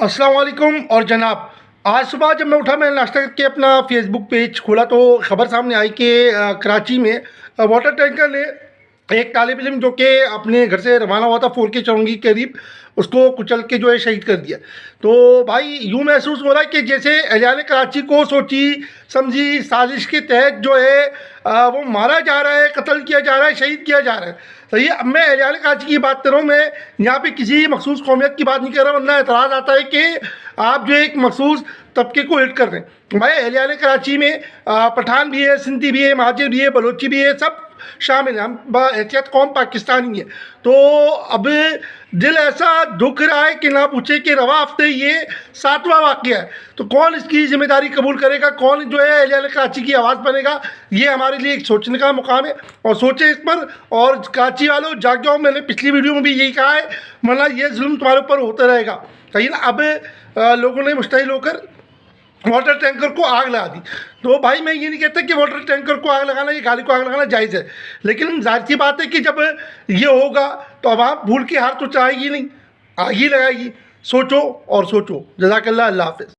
अस्सलाम वालेकुम। और जनाब, आज सुबह जब मैं उठा, मैंने नाश्ता करके अपना फेसबुक पेज खोला तो ख़बर सामने आई कि कराची में वाटर टैंकर ने एक तालिब इल्म जो कि अपने घर से रवाना हुआ था 4 के चौरंगी के करीब, उसको कुचल के जो है शहीद कर दिया। तो भाई यूँ महसूस हो रहा है कि जैसे अहलियान कराची को सोची समझी साजिश के तहत जो है वो मारा जा रहा है, कत्ल किया जा रहा है, शहीद किया जा रहा है। तो ये अब मैं अहलियान कराची की बात कर रहा हूँ, मैं यहाँ पे किसी मखसूस कौमियत की बात नहीं कर रहा, वरना एतराज़ आता है कि आप जो एक मखसूस तबके को हिट कर रहे हैं। भाई अहलियान कराची में पठान भी है, सिंधी भी है, महाजिर भी है, बलोची भी है, सब शामिल है। हम बहैसियत कौम पाकिस्तानी है। तो अब दिल ऐसा दुख रहा है कि ना पूछे कि रवा हफ्ते ये 7वां वाक़या है। तो कौन इसकी ज़िम्मेदारी कबूल करेगा, कौन जो है अहलियान कराची की आवाज़ बनेगा, ये हमारे लिए एक सोचने का मुकाम है। और सोचे इस पर, और कराची वालों जाग जाओ। मैंने पिछली वीडियो में भी यही कहा है, वरना ये जुल्म तुम्हारे ऊपर होता रहेगा। सही ना। अब लोगों ने मुश्तइल होकर वाटर टैंकर को आग लगा दी। तो भाई मैं ये नहीं कहता कि वाटर टैंकर को आग लगाना, ये गाड़ी को आग लगाना जायज़ है, लेकिन जाहिर सी बात है कि जब ये होगा तो आवाम भूल के हाथ तो चलाएगी नहीं, आग ही लगाएगी। सोचो और सोचो। जज़ाकल्लाह, अल्लाह हाफ़िज़।